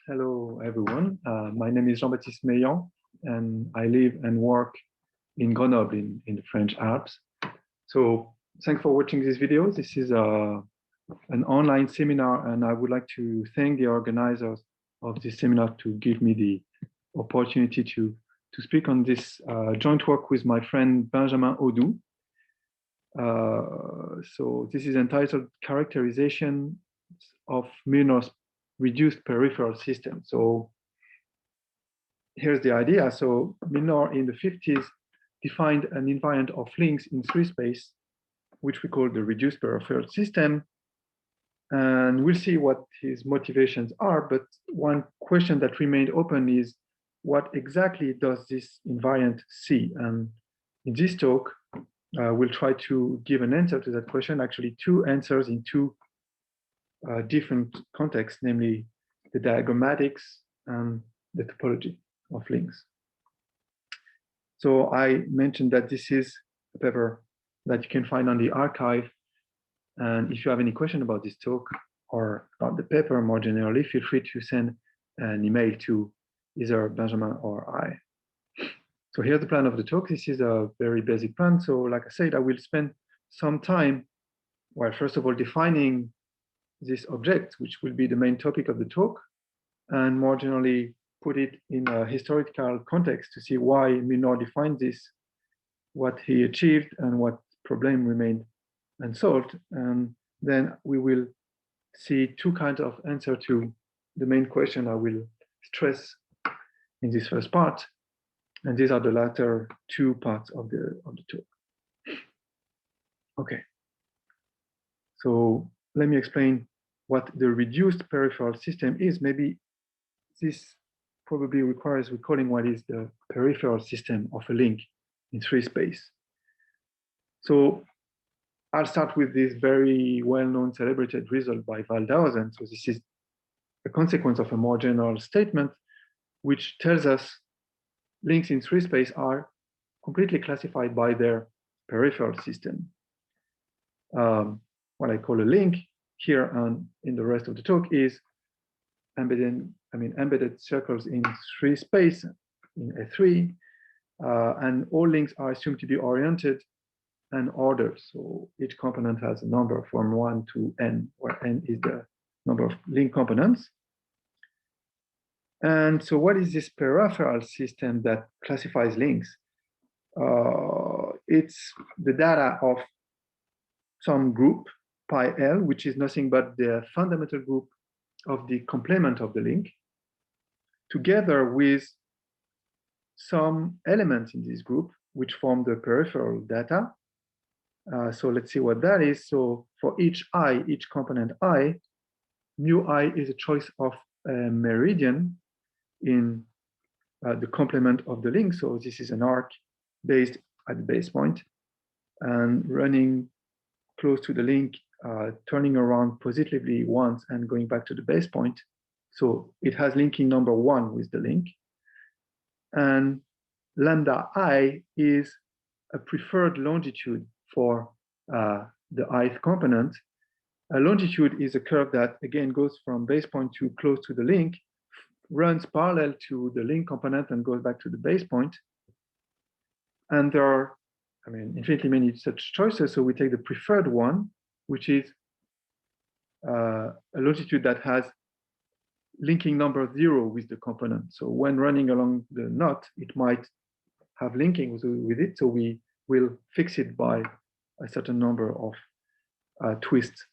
Hello, everyone. My name is Jean-Baptiste Meilhan, and I live and work in Grenoble in the French Alps. So thanks for watching this video. This is an online seminar, and I would like to thank the organizers of this seminar to give me the opportunity to speak on this joint work with my friend Benjamin Audou. So this is entitled Characterization of Milnor's Reduced Peripheral System. So here's the idea. So Milnor in the 50s defined an invariant of links in 3 space, which we call the reduced peripheral system. And we'll see what his motivations are. But one question that remained open is, what exactly does this invariant see? And in this talk, we'll try to give an answer to that question, actually 2 answers in 2 different contexts, namely the diagrammatics and the topology of links. So I mentioned that this is a paper that you can find on the archive. And if you have any question about this talk or about the paper more generally, feel free to send an email to either Benjamin or I. So here's the plan of the talk. This is a very basic plan. So like I said, I will spend some time, well, first of all, defining this object, which will be the main topic of the talk, and more generally put it in a historical context to see why Milnor defined this, what he achieved, and what problem remained unsolved. And then we will see 2 kinds of answer to the main question I will stress in this first part. And these are the latter 2 parts of the talk. Okay. So let me explain what the reduced peripheral system is. Maybe this probably requires recalling what is the peripheral system of a link in 3 space. So I'll start with this very well-known celebrated result by Waldhausen. So this is a consequence of a more general statement, which tells us links in 3 space are completely classified by their peripheral system. What I call a link here and in the rest of the talk is embedded circles in 3 space in A3, and all links are assumed to be oriented and ordered. So each component has a number from 1 to n, where n is the number of link components. And so what is this peripheral system that classifies links? It's the data of some group, pi L, which is nothing but the fundamental group of the complement of the link, together with some elements in this group, which form the peripheral data. So let's see what that is. So for each I, each component I, mu I is a choice of a meridian in the complement of the link. So this is an arc based at the base point and running close to the link, turning around positively once and going back to the base point. So it has linking number 1 with the link. And lambda I is a preferred longitude for the ith component. A longitude is a curve that, again, goes from base point to close to the link, runs parallel to the link component and goes back to the base point. And there are, infinitely many such choices. So we take the preferred one, which is a longitude that has linking number 0 with the component. So when running along the knot, it might have linking with it. So we will fix it by a certain number of twists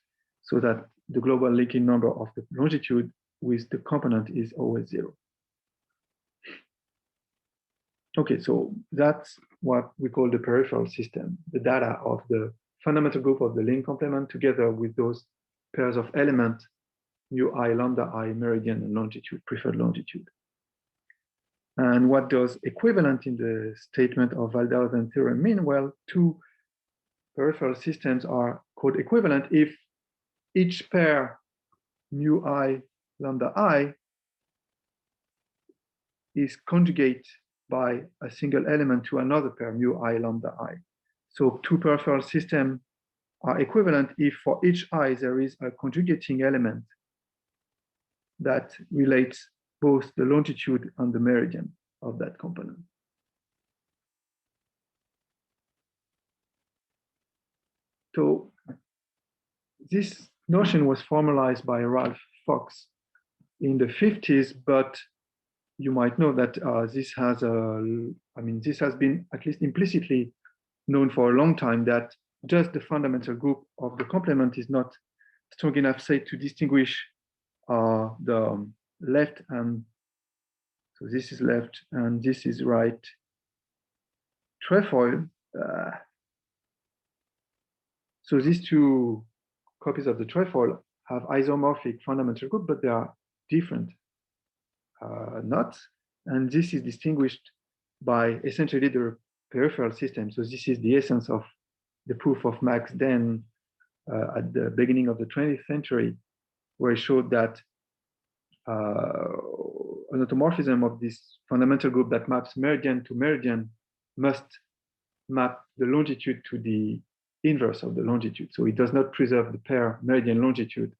so that the global linking number of the longitude with the component is always 0. Okay, so that's what we call the peripheral system, the data of the fundamental group of the link complement together with those pairs of elements, mu I, lambda I, meridian, and longitude, preferred longitude. And what does equivalent in the statement of Waldhausen theorem mean? Well, 2 peripheral systems are called equivalent if each pair mu I, lambda I is conjugate by a single element to another pair, mu I, lambda I. So 2 peripheral systems are equivalent if for each I there is a conjugating element that relates both the longitude and the meridian of that component. So this notion was formalized by Ralph Fox in the 50s, but you might know that this has been at least implicitly known for a long time, that just the fundamental group of the complement is not strong enough, say, to distinguish the left and, so this is left and this is right trefoil. So these two copies of the trefoil have isomorphic fundamental group, but they are different knots, and this is distinguished by essentially the peripheral system. So this is the essence of the proof of Max Dehn at the beginning of the 20th century, where he showed that an automorphism of this fundamental group that maps meridian to meridian must map the longitude to the inverse of the longitude. So it does not preserve the pair meridian longitude,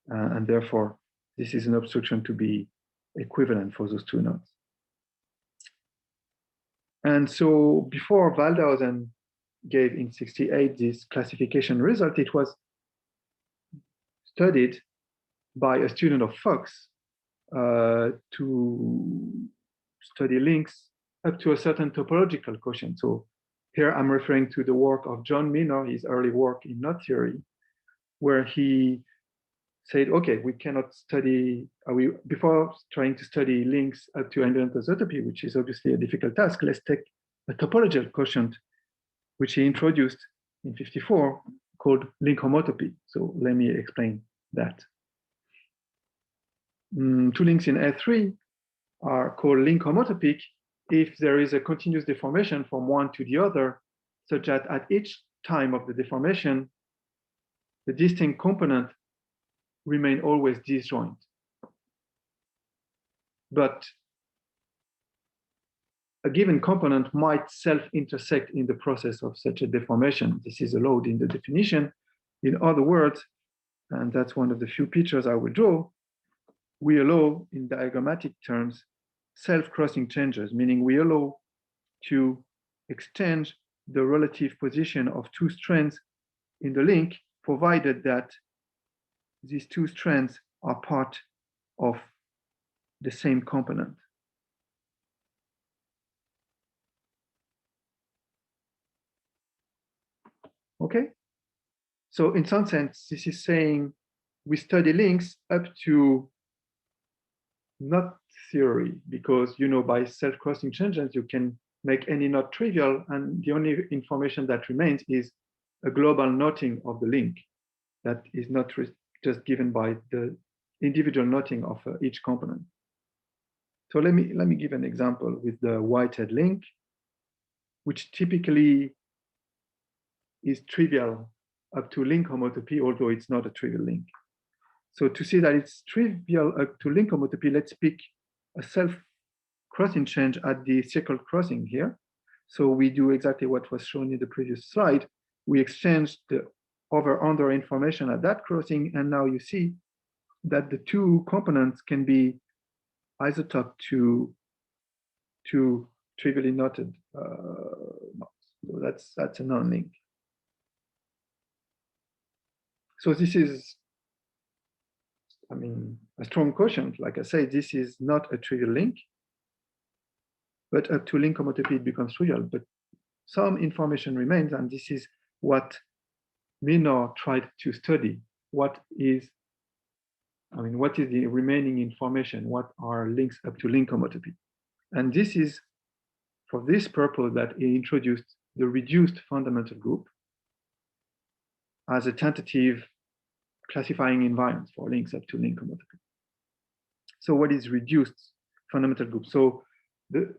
and therefore this is an obstruction to be equivalent for those two knots. And so before Waldhausen gave in 68 this classification result, it was studied by a student of Fox to study links up to a certain topological quotient. So here I'm referring to the work of John Minor, his early work in knot theory, where he said, okay, we cannot study, before trying to study links up to invariant isotopy, which is obviously a difficult task, let's take a topological quotient, which he introduced in 54, called link homotopy. So let me explain that. Two links in S3 are called link homotopic if there is a continuous deformation from one to the other, such that at each time of the deformation, the distinct component remain always disjoint. But a given component might self-intersect in the process of such a deformation. This is allowed in the definition. In other words, and that's one of the few pictures I will draw, we allow, in diagrammatic terms, self-crossing changes, meaning we allow to exchange the relative position of two strands in the link, provided that these two strands are part of the same component. Okay? So in some sense, this is saying we study links up to knot theory, because, you know, by self-crossing changes, you can make any knot trivial, and the only information that remains is a global knotting of the link that is not just given by the individual knotting of each component. So let me give an example with the Whitehead link, which typically is trivial up to link homotopy, although it's not a trivial link. So to see that it's trivial up to link homotopy, let's pick a self-crossing change at the circle crossing here. So we do exactly what was shown in the previous slide. We exchange the over-under information at that crossing, and now you see that the two components can be isotope to two trivially knotted knots. So that's a non-link. So this is, I mean, a strong quotient. Like I say, this is not a trivial link, but up to link homotopy, it becomes trivial. But some information remains, and this is what Minor tried to study. What is the remaining information? What are links up to link homotopy? And this is for this purpose that he introduced the reduced fundamental group as a tentative classifying invariant for links up to link homotopy. So what is reduced fundamental group? So the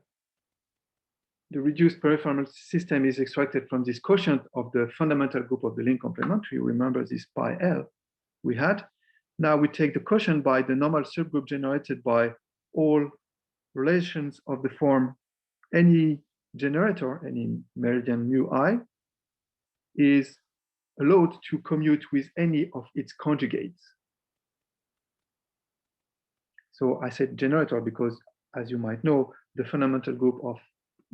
reduced peripheral system is extracted from this quotient of the fundamental group of the link complementary. Remember this pi L we had. Now we take the quotient by the normal subgroup generated by all relations of the form any generator, any meridian mu I, is allowed to commute with any of its conjugates. So I said generator because, as you might know, the fundamental group of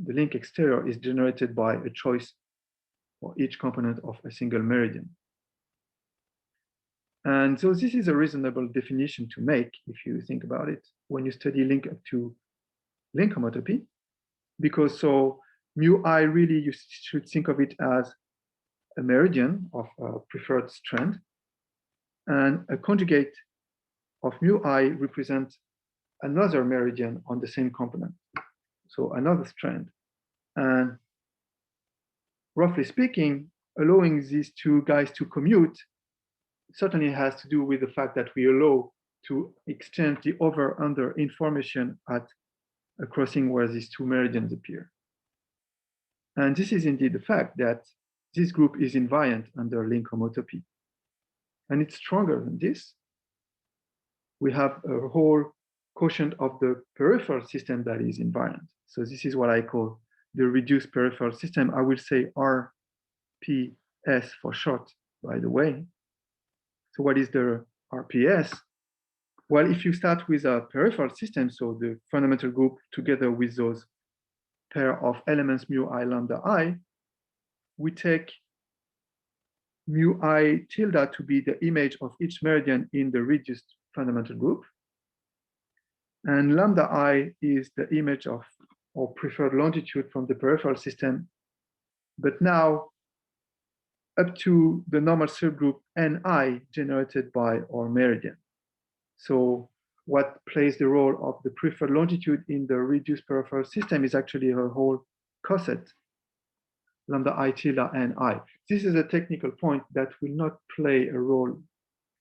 the link exterior is generated by a choice for each component of a single meridian. And so this is a reasonable definition to make if you think about it when you study link up to link homotopy, because so mu I really you should think of it as a meridian of a preferred strand, and a conjugate of mu I represents another meridian on the same component, so another strand. And roughly speaking, allowing these two guys to commute certainly has to do with the fact that we allow to exchange the over-under information at a crossing where these two meridians appear. And this is indeed the fact that this group is invariant under link homotopy. And it's stronger than this. We have a whole quotient of the peripheral system that is invariant. So this is what I call the reduced peripheral system. I will say RPS for short, by the way. So what is the RPS? Well, if you start with a peripheral system, so the fundamental group together with those pair of elements mu I lambda I, we take mu I tilde to be the image of each meridian in the reduced fundamental group. And lambda I is the image of or preferred longitude from the peripheral system. But now up to the normal subgroup Ni generated by our meridian. So what plays the role of the preferred longitude in the reduced peripheral system is actually a whole coset, lambda I tilde Ni. This is a technical point that will not play a role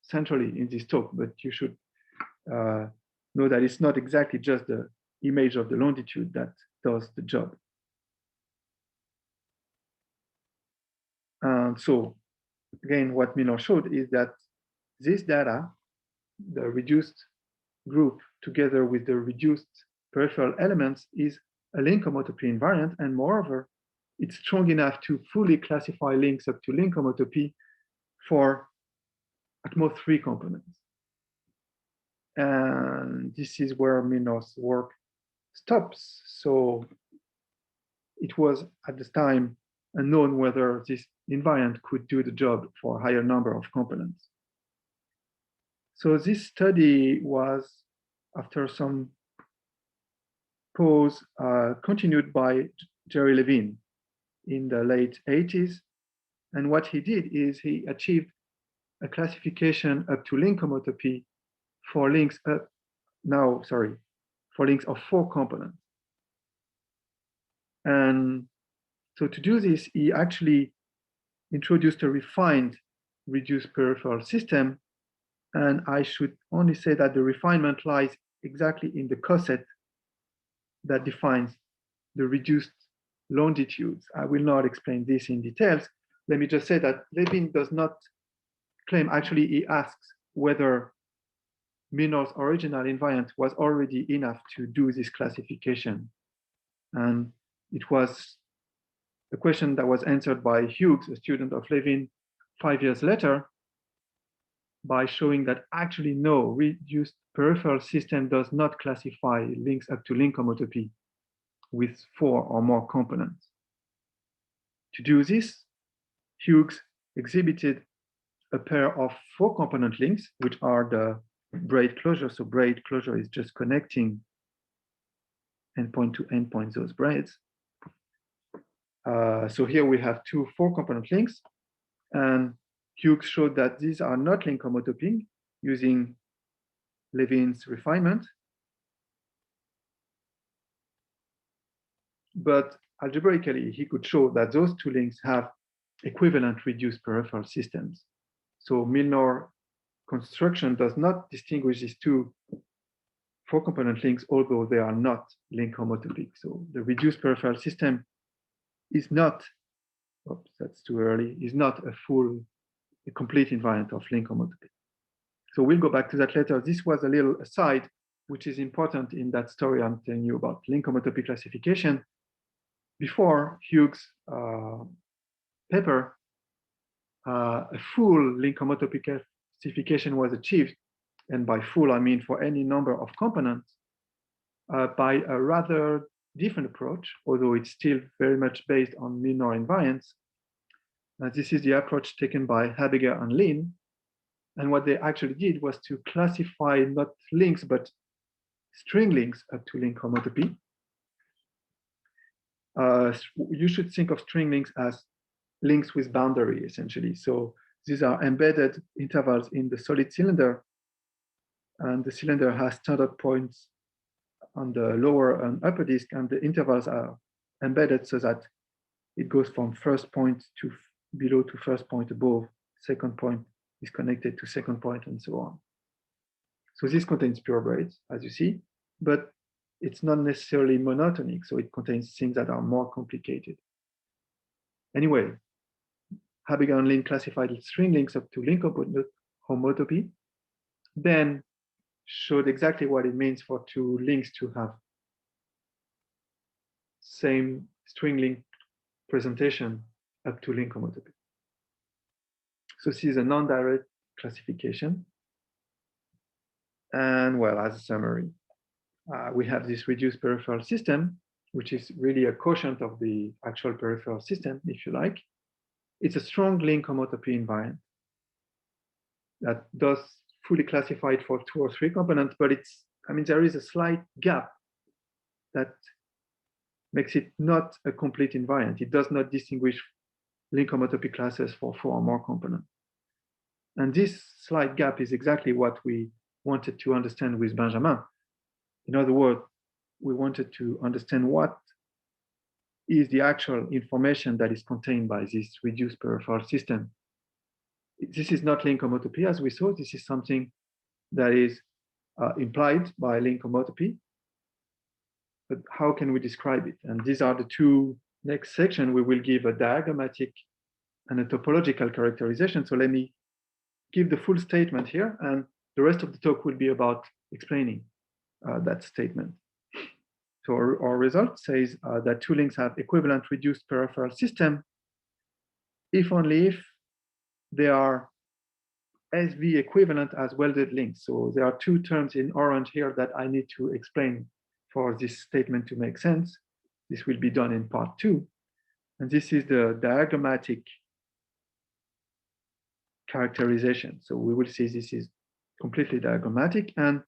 centrally in this talk, but you should know that it's not exactly just the image of the longitude that does the job. And so again, what Meilhan showed is that this data, the reduced group together with the reduced peripheral elements, is a link homotopy invariant, and moreover, it's strong enough to fully classify links up to link homotopy for at most 3 components. And this is where Meilhan's work stops. So it was at this time unknown whether this invariant could do the job for a higher number of components. So this study was, after some pause, continued by Jerry Levin in the late 80s. And what he did is he achieved a classification up to link homotopy for links for links of 4 components. And so to do this, he actually introduced a refined reduced peripheral system. And I should only say that the refinement lies exactly in the coset that defines the reduced longitudes. I will not explain this in details. Let me just say that Levin does not claim, actually he asks whether Meilhan's original invariant was already enough to do this classification. And it was a question that was answered by Hughes, a student of Levin, 5 years later, by showing that actually no, reduced peripheral system does not classify links up to link homotopy with 4 or more components. To do this, Hughes exhibited a pair of 4 component links, which are the braid closure. So braid closure is just connecting endpoint to endpoint those braids. So here we have 2 4 component links, and Hughes showed that these are not link homotoping using Levin's refinement, but algebraically he could show that those 2 links have equivalent reduced peripheral systems. So Meilhan construction does not distinguish these 2 4 component links, although they are not link homotopic. So the reduced peripheral system is not, oops, that's too early, is not a complete invariant of link homotopy. So we'll go back to that later. This was a little aside, which is important in that story I'm telling you about link homotopy classification. Before Hughes' paper, a full link homotopy classification was achieved and by full I mean for any number of components, by a rather different approach, although it's still very much based on minor invariance. This is the approach taken by Habegger and Lin. And what they actually did was to classify not links, but string links up to link homotopy. You should think of string links as links with boundary, essentially. So these are embedded intervals in the solid cylinder, and the cylinder has standard points on the lower and upper disk, and the intervals are embedded so that it goes from first point to below to first point above, second point is connected to second point, and so on. So this contains pure braids, as you see, but it's not necessarily monotonic, so it contains things that are more complicated. Anyway, Habegger and Lin classified string links up to link homotopy, then showed exactly what it means for two links to have same string link presentation up to link homotopy. So this is a non-direct classification. And well, as a summary, we have this reduced peripheral system, which is really a quotient of the actual peripheral system, if you like. It's a strong link homotopy invariant that does fully classify it for 2 or 3 components, but there is a slight gap that makes it not a complete invariant. It does not distinguish link homotopy classes for 4 or more components. And this slight gap is exactly what we wanted to understand with Benjamin. In other words, we wanted to understand what is the actual information that is contained by this reduced peripheral system. This is not link homotopy, as we saw. This is something that is implied by link homotopy. But how can we describe it? And these are the two next section. We will give a diagrammatic and a topological characterization. So let me give the full statement here, and the rest of the talk will be about explaining that statement. So our result says that two links have equivalent reduced peripheral system if only if they are SV equivalent as welded links. So there are two terms in orange here that I need to explain for this statement to make sense. This will be done in part 2. And this is the diagrammatic characterization. So we will see this is completely diagrammatic. And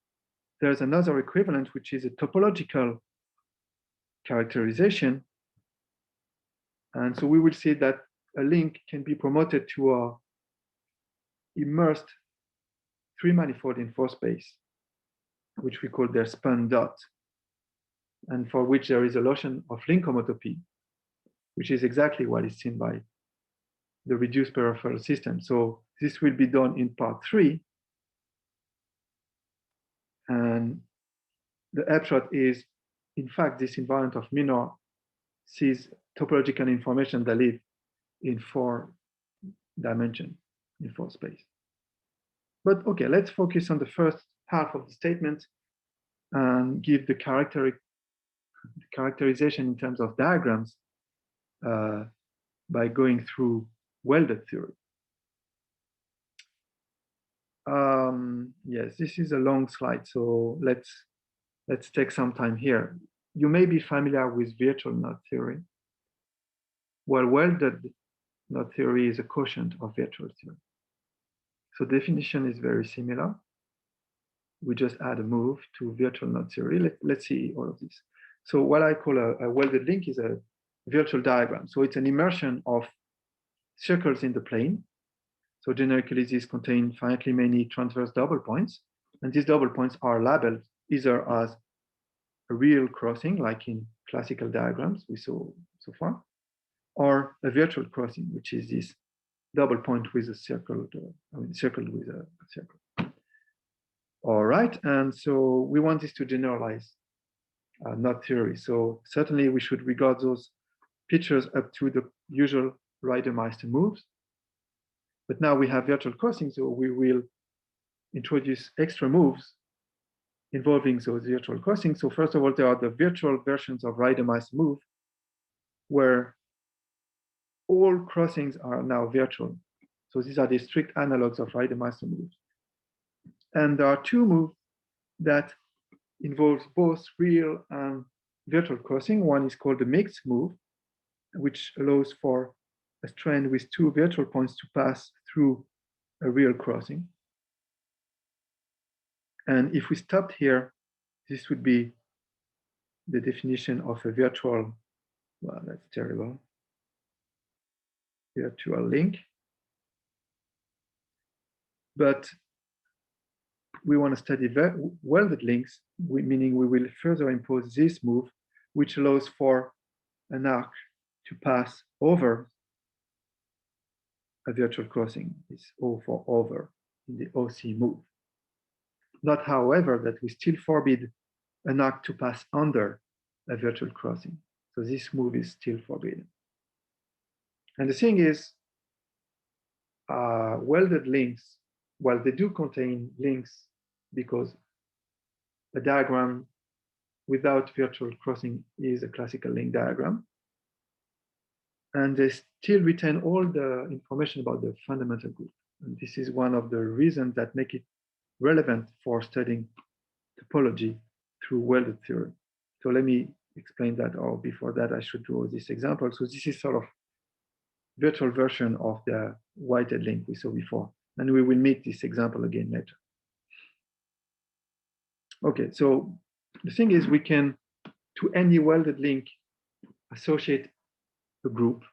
there's another equivalent, which is a topological characterization. And so we will see that a link can be promoted to a immersed 3-manifold in 4 space, which we call their span dot, and for which there is a notion of link homotopy, which is exactly what is seen by the reduced peripheral system. So this will be done in part 3. And the upshot is, in fact, this invariant of minor sees topological information that live in 4 dimensions, in 4 space. But okay, let's focus on the first half of the statement and give the characterization in terms of diagrams by going through welded theory. Yes, this is a long slide, so let's take some time here. You may be familiar with virtual knot theory. Well, welded knot theory is a quotient of virtual theory. So definition is very similar. We just add a move to virtual knot theory. Let's see all of this. So what I call a welded link is a virtual diagram. So it's an immersion of circles in the plane. So generically, these contain finitely many transverse double points. And these double points are labeled either as a real crossing, like in classical diagrams we saw so far, or a virtual crossing, which is this double point with a circle, circled with a circle. All right, and so we want this to generalize knot theory. So certainly we should regard those pictures up to the usual Reidemeister moves. But now we have virtual crossing, so we will introduce extra moves involving those virtual crossings. So first of all, there are the virtual versions of Reidemeister move, where all crossings are now virtual. So these are the strict analogs of Reidemeister moves. And there are two moves that involves both real and virtual crossing. One is called the mixed move, which allows for a strand with two virtual points to pass through a real crossing. And if we stopped here, this would be the definition of a virtual, well, that's terrible, virtual link. But we want to study welded links, meaning we will further impose this move, which allows for an arc to pass over a virtual crossing. It's O for over in the OC move. Not, however, that we still forbid an arc to pass under a virtual crossing. So this move is still forbidden. And the thing is, welded links, well, they do contain links because a diagram without virtual crossing is a classical link diagram. And they still retain all the information about the fundamental group. And this is one of the reasons that make it relevant for studying topology through welded theory. So let me explain that, or before that, I should draw this example. So this is sort of virtual version of the weighted link we saw before. And we will meet this example again later. Okay, so the thing is we can, to any welded link, associate a group,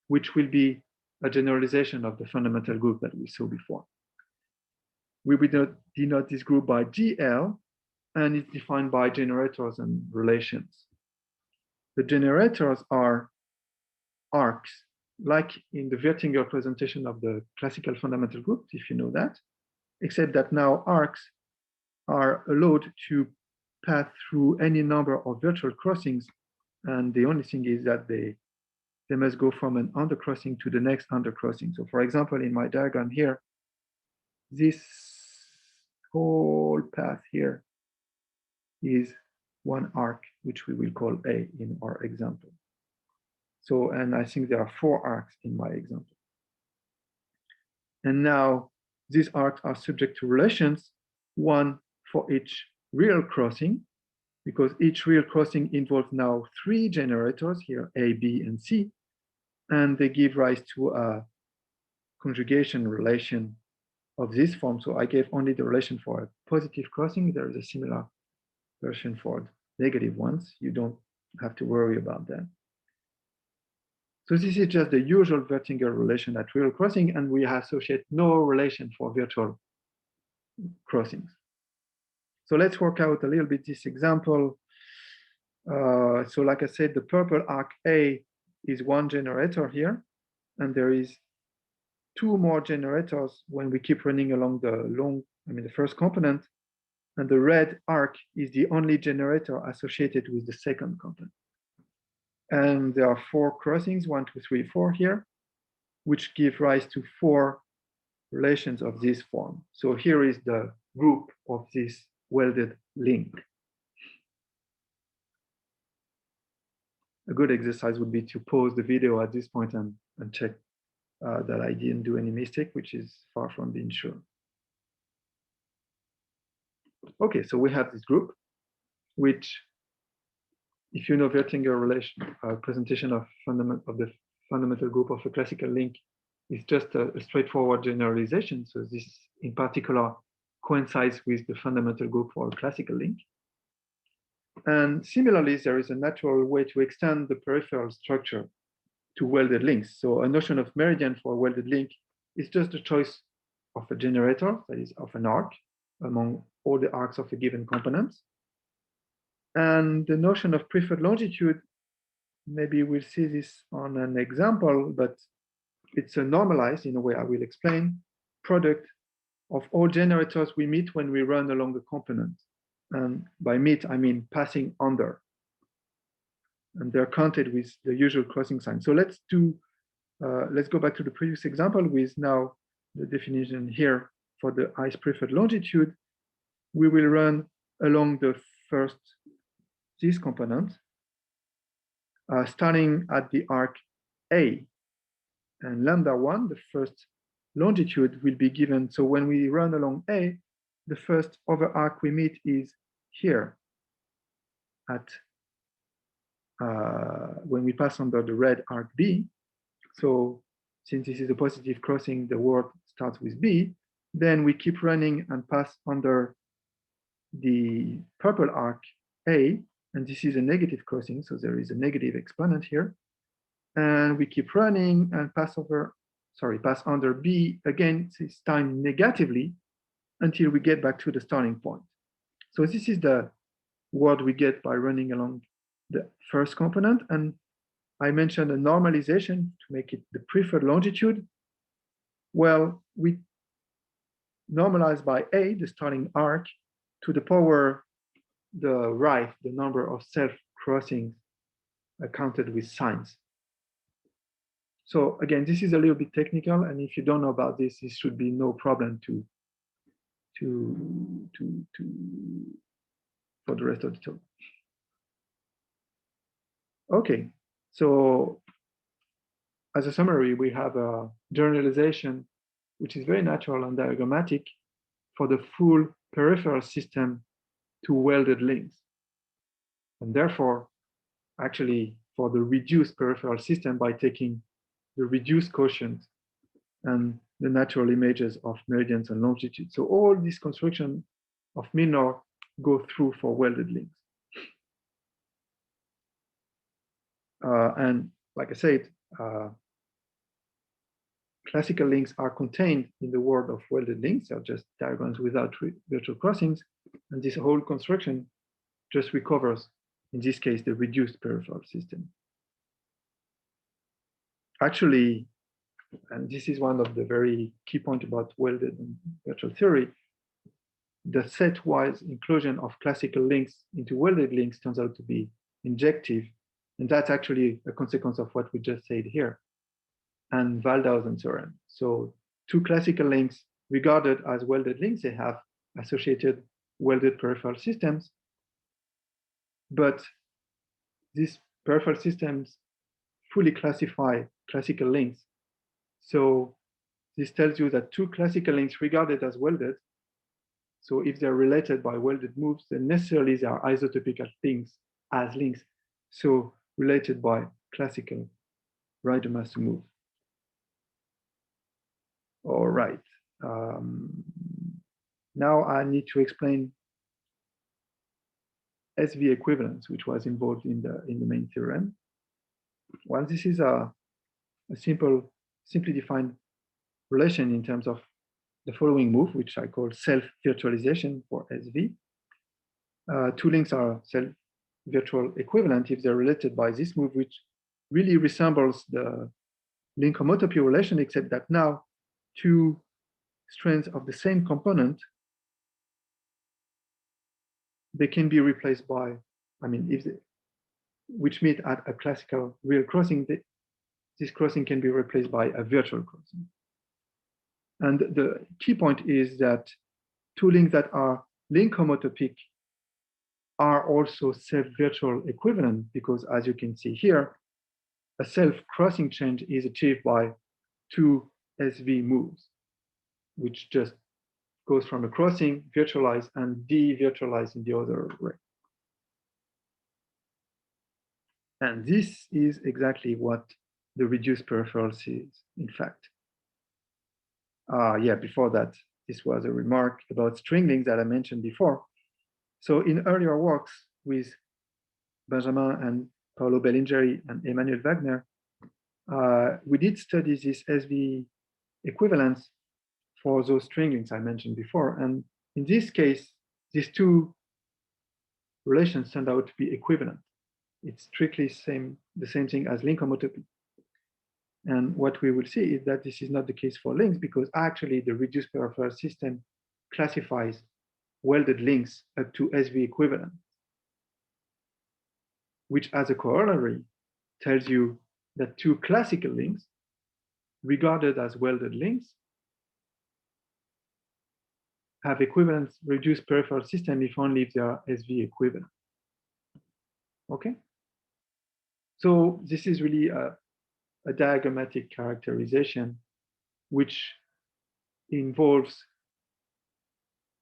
which will be a generalization of the fundamental group that we saw before. We will denote this group by GL, and it's defined by generators and relations. The generators are arcs, like in the Wirtinger presentation of the classical fundamental group, if you know that, except that now arcs are allowed to pass through any number of virtual crossings, and the only thing is that they must go from an undercrossing to the next undercrossing. So for example, in my diagram here, this whole path here is one arc, which we will call A in our example. So, and I think there are 4 arcs in my example. And now these arcs are subject to relations, one for each real crossing, because each real crossing involves now 3 generators here, A, B, and C, and they give rise to a conjugation relation of this form. So I gave only the relation for a positive crossing. There is a similar version for negative ones. You don't have to worry about that. So this is just the usual Wirtinger relation at real crossing, and we associate no relation for virtual crossings. So let's work out a little bit this example. So like I said, the purple arc A is one generator here, and there is 2 more generators when we keep running along the first component, and the red arc is the only generator associated with the second component. And there are 4 crossings, 1, 2, 3, 4 here, which give rise to 4 relations of this form. So here is the group of this welded link. A good exercise would be to pause the video at this point and check that I didn't do any mistake, which is far from being sure. Okay, so we have this group, which, if you know Wirtinger relation presentation of the fundamental group of a classical link, is just a straightforward generalization. So this, in particular, coincides with the fundamental group for a classical link. And similarly, there is a natural way to extend the peripheral structure to welded links. So a notion of meridian for a welded link is just the choice of a generator, that is of an arc, among all the arcs of a given component. And the notion of preferred longitude, maybe we'll see this on an example, but it's a normalized, in a way I will explain, product of all generators we meet when we run along the component. And by meet, I mean passing under. And they're counted with the usual crossing sign. So let's go back to the previous example with now the definition here for the ice preferred longitude. We will run along the first, this component, starting at the arc A. And lambda 1, the first longitude, will be given. So when we run along A, the first over arc we meet is here at when we pass under the red arc B. So since this is a positive crossing, the word starts with B. Then we keep running and pass under the purple arc A, and this is a negative crossing, so there is a negative exponent here. And we keep running and pass under B again, this time negatively, until we get back to the starting point. So this is the word we get by running along the first component. And I mentioned a normalization to make it the preferred longitude. Well, we normalize by A, the starting arc, to the power the right, the number of self-crossings counted with signs. So again, this is a little bit technical, and if you don't know about this, this should be no problem for the rest of the talk. Okay, so as a summary, we have a generalization which is very natural and diagrammatic for the full peripheral system to welded links. And therefore, actually, for the reduced peripheral system by taking the reduced quotient and the natural images of meridians and longitudes. So all this construction of Meilhan go through for welded links. And like I said, classical links are contained in the world of welded links. They're just diagrams without virtual crossings. And this whole construction just recovers, in this case, the reduced peripheral system. Actually, and this is one of the very key points about welded and virtual theory, the set-wise inclusion of classical links into welded links turns out to be injective. And that's actually a consequence of what we just said here and Waldhausen theorem. So two classical links regarded as welded links, they have associated welded peripheral systems, but these peripheral systems fully classify classical links. So this tells you that two classical links regarded as welded, so if they're related by welded moves, then necessarily they are isotopic things as links, so related by classical right master move. All right. Now I need to explain SV equivalence, which was involved in the main theorem. Well, this is a simply defined relation in terms of the following move, which I call self-virtualization for SV. Two links are self-virtual equivalent if they're related by this move, which really resembles the link homotopy relation, except that now two strands of the same component, they can be replaced by, which meet at a classical real crossing, this crossing can be replaced by a virtual crossing. And the key point is that two links that are link homotopic are also self-virtual equivalent, because as you can see here, a self-crossing change is achieved by two SV moves, which just goes from a crossing, virtualize, and de-virtualize in the other way. And this is exactly what the reduced peripheral is, in fact. Before that, this was a remark about string links that I mentioned before. So in earlier works with Benjamin and Paolo Bellingeri and Emmanuel Wagner, we did study this SV equivalence for those string links I mentioned before. And in this case, these two relations turned out to be equivalent. It's strictly the same thing as link homotopy. And what we will see is that this is not the case for links, because actually the reduced peripheral system classifies welded links up to SV equivalent, which as a corollary tells you that two classical links regarded as welded links have equivalent reduced peripheral system if only if they are SV equivalent. Okay? So this is really a diagrammatic characterization which involves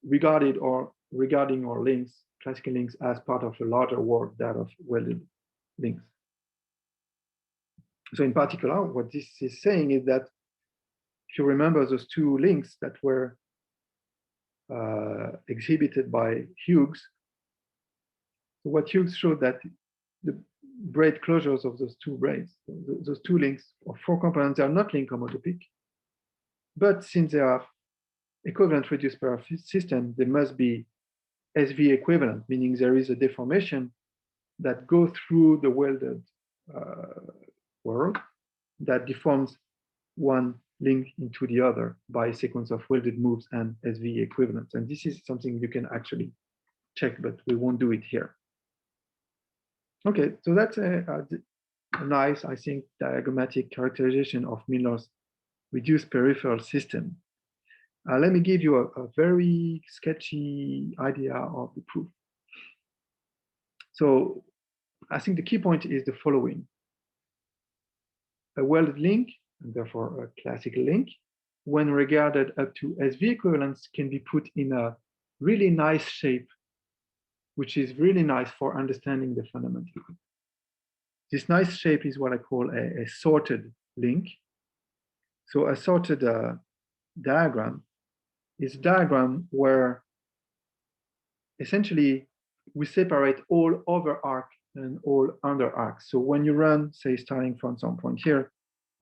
regarding our links, classical links, as part of a larger world, that of welded links. So in particular, what this is saying is that if you remember those two links that were exhibited by Hughes, what Hughes showed that the braid closures of those two braids, those two links of four components, are not link homotopic, but since they are equivalent reduced pair system, they must be SV equivalent, meaning there is a deformation that goes through the welded world that deforms one link into the other by a sequence of welded moves and SV equivalents. And this is something you can actually check, but we won't do it here. Okay, so that's a nice, I think, diagrammatic characterization of Miller's reduced peripheral system. Let me give you a very sketchy idea of the proof. So I think the key point is the following. A welded link, and therefore a classical link, when regarded up to SV equivalence, can be put in a really nice shape, which is really nice for understanding the fundamental. This nice shape is what I call a sorted link. So a sorted diagram is a diagram where essentially we separate all over arc and all under arc. So when you run, say, starting from some point here,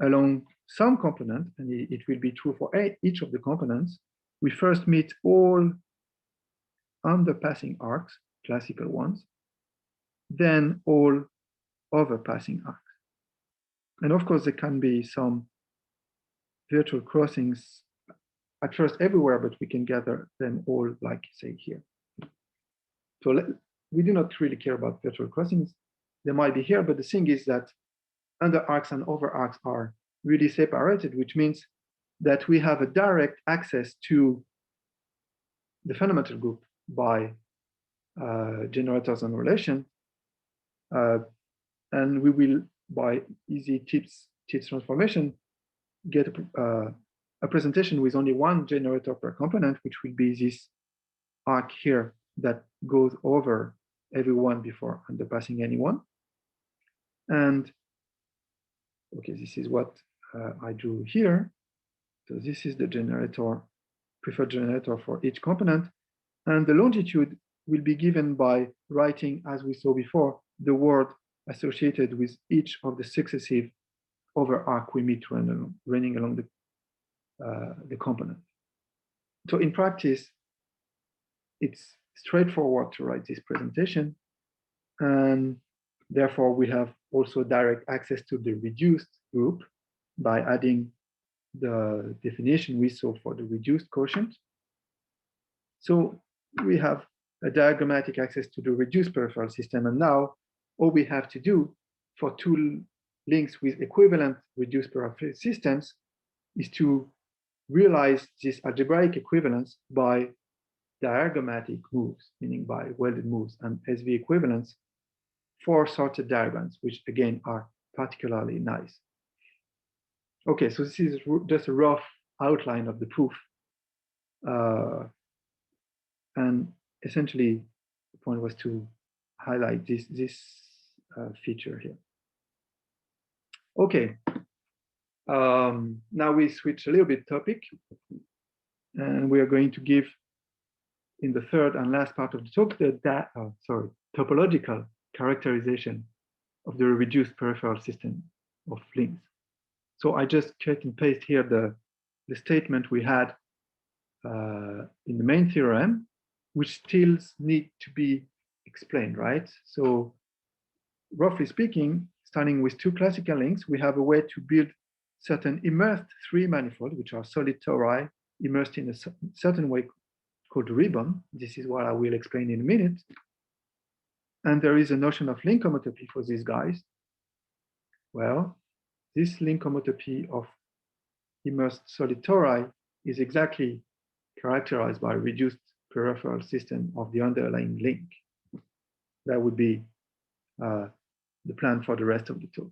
along some component, and it will be true for each of the components, we first meet all underpassing arcs, classical ones, then all overpassing arcs. And of course, there can be some virtual crossings at first everywhere, but we can gather them all, like say here. So we do not really care about virtual crossings. They might be here, but the thing is that under arcs and over arcs are really separated, which means that we have a direct access to the fundamental group by generators and relation. And we will, by easy tips transformation, get a presentation with only one generator per component, which will be this arc here that goes over everyone before underpassing anyone. And okay, this is what I drew here. So this is the generator, preferred generator for each component. And the longitude will be given by writing, as we saw before, the word associated with each of the successive over arc we meet running along the component. So in practice, it's straightforward to write this presentation. And therefore, we have also direct access to the reduced group by adding the definition we saw for the reduced quotient. So we have a diagrammatic access to the reduced peripheral system. And now all we have to do for two links with equivalent reduced peripheral systems is to realize this algebraic equivalence by diagrammatic moves, meaning by welded moves, and SV equivalence for sorted diagrams, which again are particularly nice. Okay, so this is just a rough outline of the proof. And essentially, the point was to highlight this feature here. Okay, now we switch a little bit topic, and we are going to give, in the third and last part of the talk, the topological characterization of the reduced peripheral system of links. So I just cut and paste here the statement we had in the main theorem, which still need to be explained, right? So roughly speaking, starting with two classical links, we have a way to build certain immersed three manifolds, which are solid tori immersed in a certain way called ribbon. This is what I will explain in a minute. And there is a notion of link homotopy for these guys. Well, this link homotopy of immersed solid tori is exactly characterized by a reduced peripheral system of the underlying link. That would be the plan for the rest of the talk.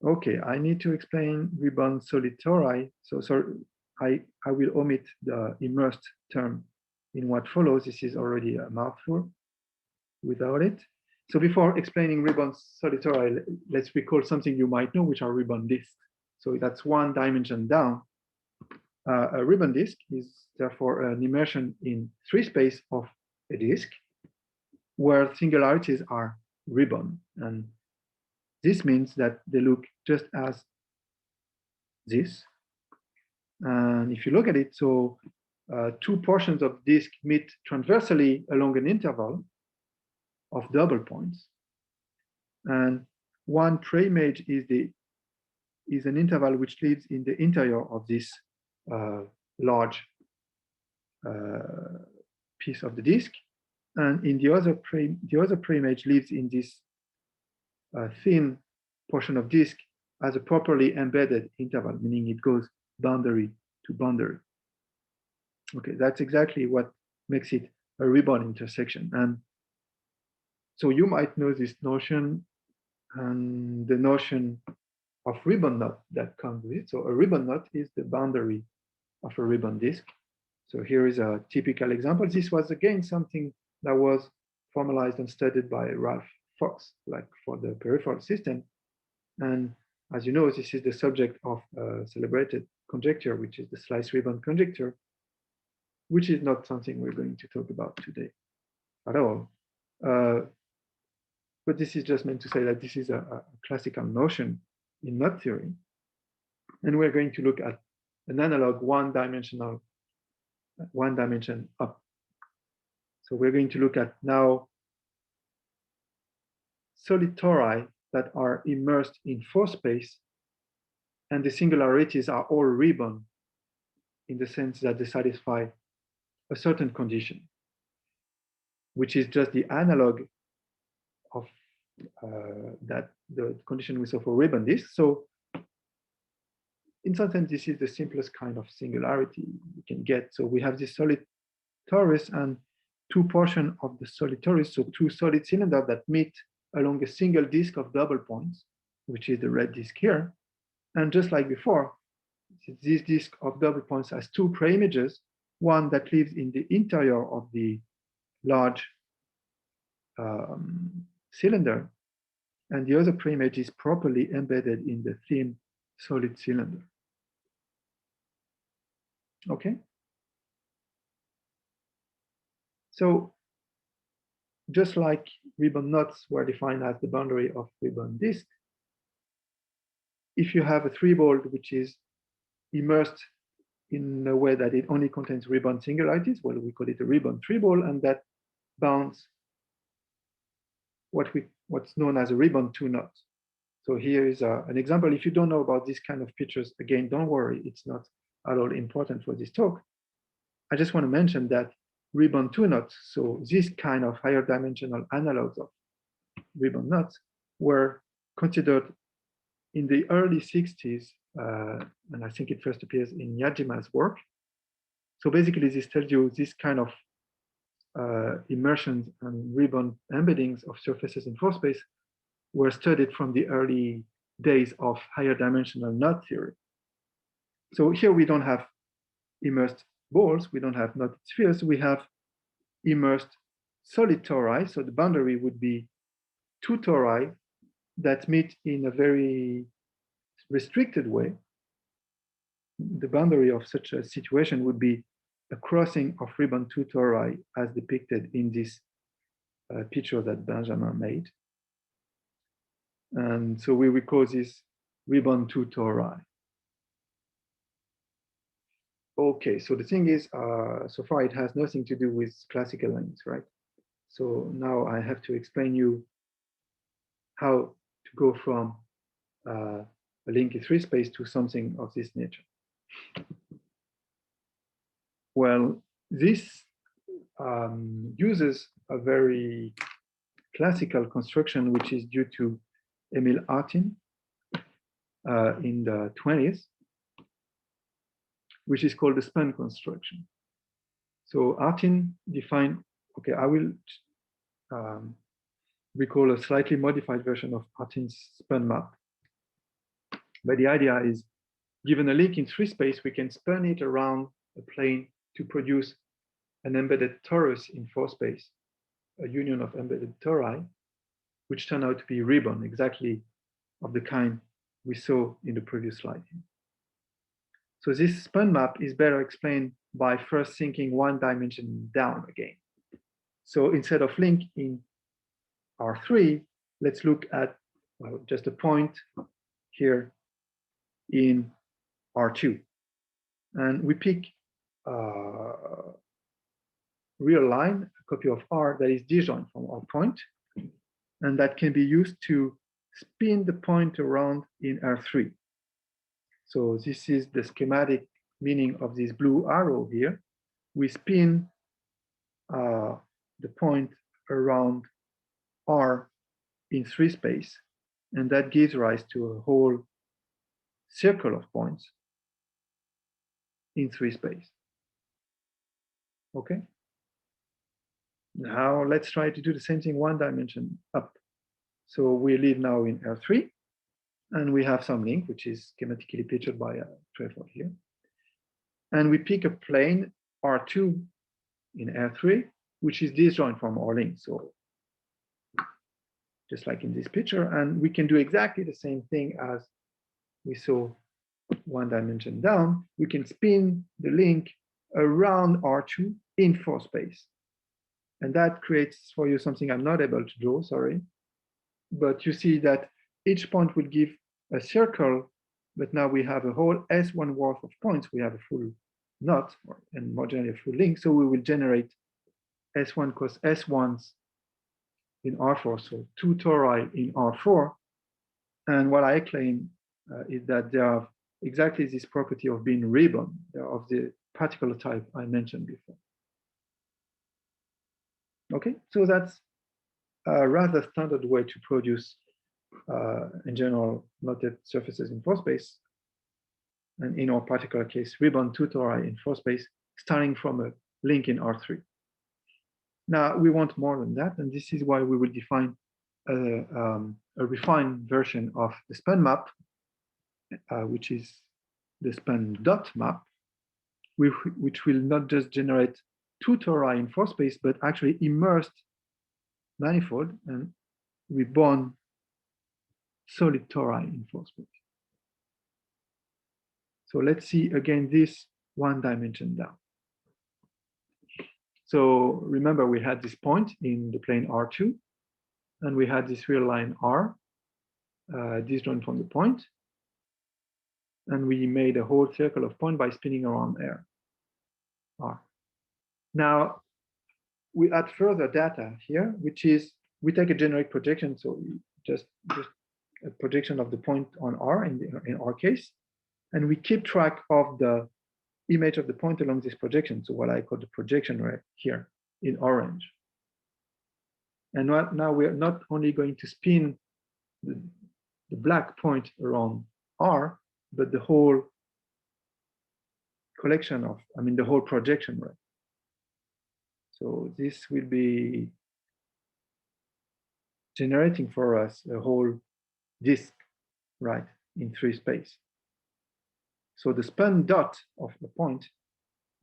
Okay, I need to explain ribbon solid tori. So sorry, I will omit the immersed term in what follows. This is already a mouthful without it. So before explaining ribbon solitary, let's recall something you might know, which are ribbon disks. So that's one dimension down. A ribbon disk is therefore an immersion in 3 space of a disk where singularities are ribbon. And this means that they look just as this. And if you look at it, so 2 portions of disk meet transversally along an interval of double points. And one preimage is an interval which lives in the interior of this large piece of the disk, and in the other preimage lives in this thin portion of disk as a properly embedded interval, meaning it goes boundary to boundary. Okay, that's exactly what makes it a ribbon intersection. And so you might know this notion and the notion of ribbon knot that comes with it. So a ribbon knot is the boundary of a ribbon disk. So here is a typical example. This was again something that was formalized and studied by Ralph Fox, like for the peripheral system. And as you know, this is the subject of a celebrated conjecture, which is the slice ribbon conjecture, which is not something we're going to talk about today at all. But this is just meant to say that this is a classical notion in knot theory. And we're going to look at an analog one dimension up. So we're going to look at now solid tori that are immersed in 4 space, and the singularities are all ribbon in the sense that they satisfy a certain condition, which is just the analog of that the condition we saw for ribbon disk. So in some sense, this is the simplest kind of singularity you can get. So we have this solid torus and 2 portions of the solid torus, so 2 solid cylinders that meet along a single disk of double points, which is the red disk here. And just like before, this disk of double points has 2 preimages, one that lives in the interior of the large cylinder, and the other preimage is properly embedded in the thin solid cylinder. Okay. So just like ribbon knots were defined as the boundary of ribbon disk, if you have a 3-ball which is immersed in a way that it only contains ribbon singularities, well, we call it a ribbon 3-ball, and that bounds what's known as a ribbon 2 knot. So here is an example. If you don't know about these kind of pictures, again, don't worry, it's not at all important for this talk. I just want to mention that ribbon 2 knots, so this kind of higher dimensional analogs of ribbon knots, were considered in the early 60s, and I think it first appears in Yajima's work. So basically, this tells you this kind of immersions and ribbon embeddings of surfaces in 4 space were studied from the early days of higher dimensional knot theory. So here we don't have immersed balls, we don't have knotted spheres, we have immersed solid tori. So the boundary would be 2 tori that meet in a very restricted way. The boundary of such a situation would be a crossing of ribbon 2 tori as depicted in this picture that Benjamin made. And so we will call this ribbon 2 tori. Okay, so the thing is, so far it has nothing to do with classical lengths, right? So now I have to explain you how to go from a link in 3 space to something of this nature. Well, this uses a very classical construction, which is due to Emil Artin in the 20s, which is called the span construction. So Artin defined, okay, I will recall a slightly modified version of Artin's span map. But the idea is, given a link in 3 space, we can spin it around a plane to produce an embedded torus in 4 space, a union of embedded tori, which turned out to be ribbon, exactly of the kind we saw in the previous slide. So this spun map is better explained by first thinking one dimension down again. So instead of link in R3, let's look at just a point here in R2. And we pick a real line, a copy of R that is disjoint from our point, and that can be used to spin the point around in R3. So this is the schematic meaning of this blue arrow here. We spin the point around R in 3 space, and that gives rise to a whole circle of points in 3 space. Okay. Now let's try to do the same thing one dimension up. So we live now in R3, and we have some link, which is schematically pictured by a Peripheral here. And we pick a plane R2 in R3, which is disjoint from our link. So just like in this picture, and we can do exactly the same thing as we saw one dimension down. We can spin the link around R2 in 4 space. And that creates for you something I'm not able to draw, sorry. But you see that each point will give a circle, but now we have a whole S1 worth of points. We have a full knot, and more generally a full link. So we will generate S1 cos S1s in R4, so 2 tori in R4. And what I claim is that they have exactly this property of being ribbon, of the particular type I mentioned before. Okay, so that's a rather standard way to produce, in general, knotted surfaces in 4 space. And in our particular case, ribbon 2 tori in 4 space, starting from a link in R3. Now, we want more than that, and this is why we will define a refined version of the span map, which is the span dot map, which will not just generate 2 tori in 4 space, but actually immersed manifold and reborn solid tori in 4 space. So let's see again this one dimension down. So remember, we had this point in the plane R2, and we had this real line R, disjoint from the point. And we made a whole circle of point by spinning around R. Now, we add further data here, which is we take a generic projection, so just a projection of the point on R in our case, and we keep track of the image of the point along this projection, so what I call the projection right here in orange. And now we're not only going to spin the black point around R, but the whole collection of, the whole projection right. So this will be generating for us a whole disk, right, in 3 space. So the spun dot of the point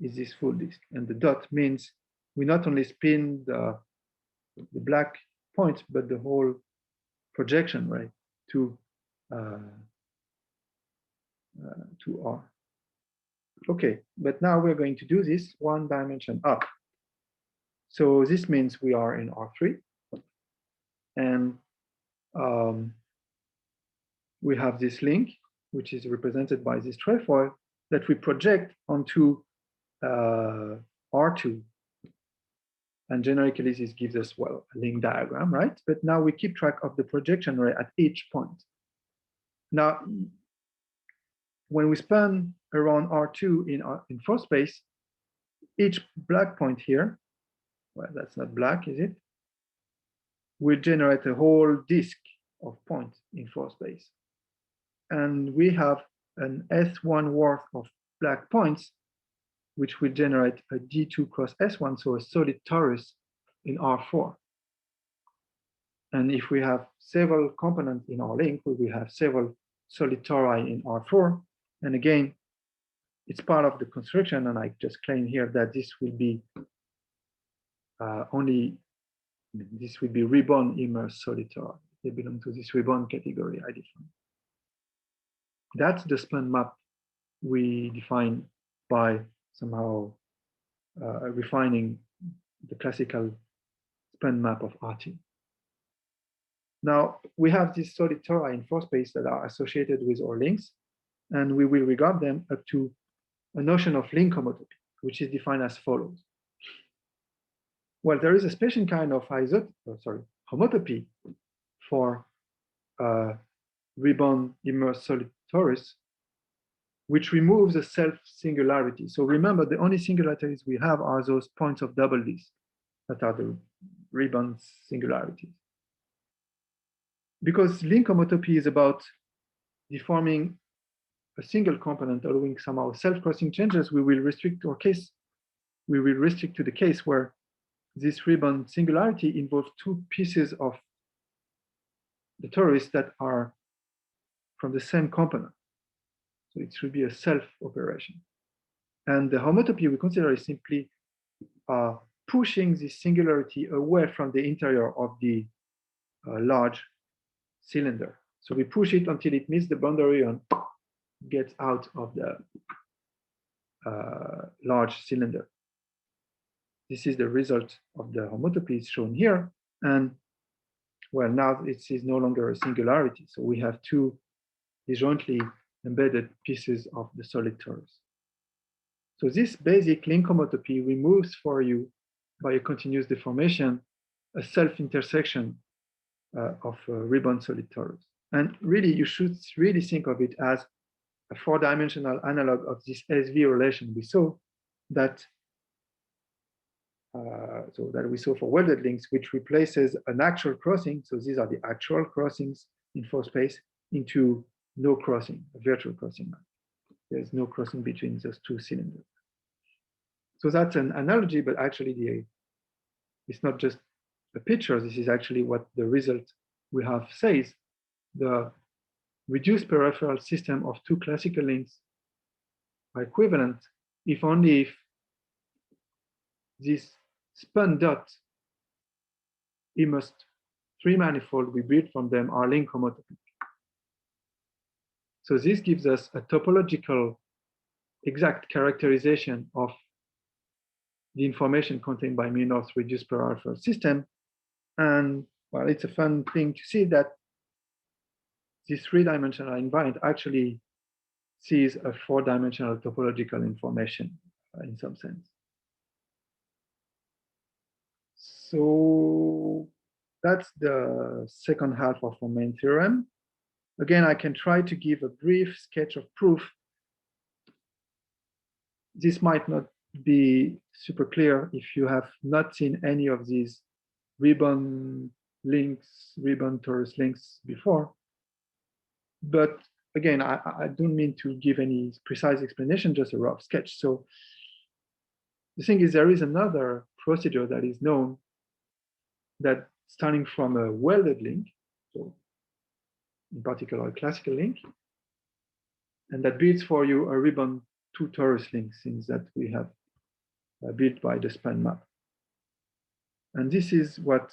is this full disk, and the dot means we not only spin the black point, but the whole projection right to R. Okay, but now we're going to do this one dimension up. So this means we are in R3, and we have this link, which is represented by this trefoil that we project onto R2. And generically, this gives us, well, a link diagram, right? But now we keep track of the projection ray at each point. Now, when we span around R2 in 4 space, each black point here, well, that's not black, is it? Will generate a whole disk of points in 4 space. And we have an S1 worth of black points, which will generate a D2 cross S1, so a solid torus in R4. And if we have several components in our link, we will have several solid tori in R4, And again, it's part of the construction, and I just claim here that this will be this will be ribbon immersed solitary. They belong to this ribbon category I defined. That's the span map we define by somehow refining the classical span map of RT. Now, we have these solitary in 4 space that are associated with our links, and we will regard them up to a notion of link homotopy, which is defined as follows. Well, there is a special kind of homotopy for ribbon immersed solitaries, which removes the self-singularity. So remember, the only singularities we have are those points of double list that are the ribbon singularities. Because link homotopy is about deforming a single component allowing somehow self-crossing changes, we will restrict our case. We will restrict to the case where this ribbon singularity involves 2 pieces of the torus that are from the same component. So it should be a self operation. And the homotopy we consider is simply pushing this singularity away from the interior of the large cylinder. So we push it until it meets the boundary and gets out of the large cylinder. This is the result of the homotopy shown here. And well, now it is no longer a singularity. So we have 2 disjointly embedded pieces of the solid torus. So this basic link homotopy removes for you, by a continuous deformation, a self-intersection of a ribbon solid torus. And really, you should really think of it as a 4-dimensional analog of this SV relation we saw that we saw for welded links, which replaces an actual crossing. So these are the actual crossings in 4 space into no crossing, a virtual crossing. There's no crossing between those 2 cylinders. So that's an analogy, but actually it's not just a picture. This is actually what the result we have says. The reduced peripheral system of 2 classical links are equivalent if only if this spun dot immersed 3 manifold we build from them are link homotopic. So this gives us a topological exact characterization of the information contained by Meilhan's reduced peripheral system. And well, it's a fun thing to see that this 3-dimensional invariant actually sees a 4-dimensional topological information in some sense. So that's the second half of our main theorem. Again, I can try to give a brief sketch of proof. This might not be super clear if you have not seen any of these ribbon torus links before. But again, I don't mean to give any precise explanation, just a rough sketch. So the thing is, there is another procedure that is known that starting from a welded link, so in particular a classical link, and that builds for you a ribbon 2 torus links since that we have built by the span map. And this is what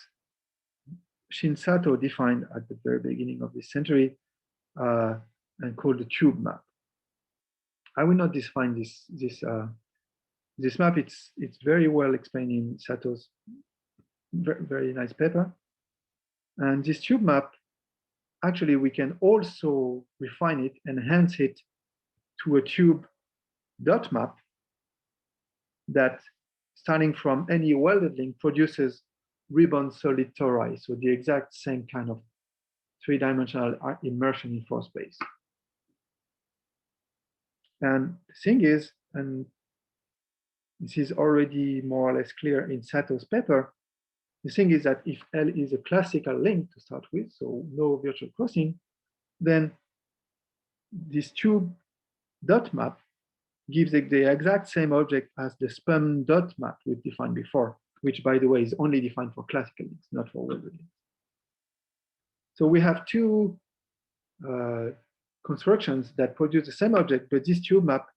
Shin-Sato defined at the very beginning of this century and called the tube map. I will not define this map. It's very well explained in Sato's very nice paper. And this tube map, actually, we can also refine it, enhance it to a tube dot map that, starting from any welded link, produces ribbon solid tori, so the exact same kind of 3-dimensional immersion in 4 space. And the thing is, and this is already more or less clear in Sato's paper, the thing is that if L is a classical link to start with, so no virtual crossing, then this tube dot map gives the exact same object as the span dot map we've defined before, which, by the way, is only defined for classical links, not for welded links. So we have 2 constructions that produce the same object, but this tube map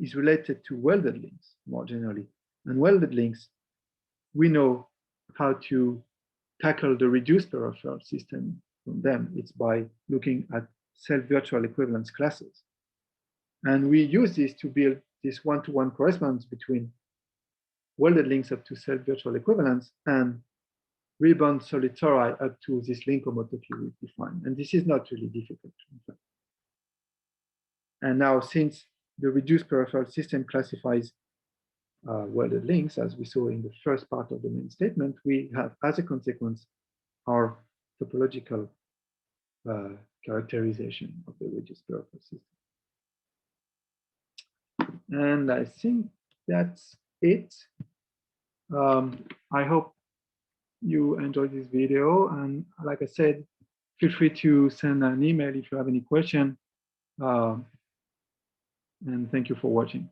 is related to welded links more generally. And welded links, we know how to tackle the reduced peripheral system from them. It's by looking at self-virtual equivalence classes. And we use this to build this one-to-one correspondence between welded links up to self-virtual equivalence and ribbon solid tori up to this link homotopy we define. And this is not really difficult. And now, since the reduced peripheral system classifies welded links, as we saw in the first part of the main statement, we have, as a consequence, our topological characterization of the reduced peripheral system. And I think that's it. I hope you enjoyed this video. And like I said, feel free to send an email if you have any question. And thank you for watching.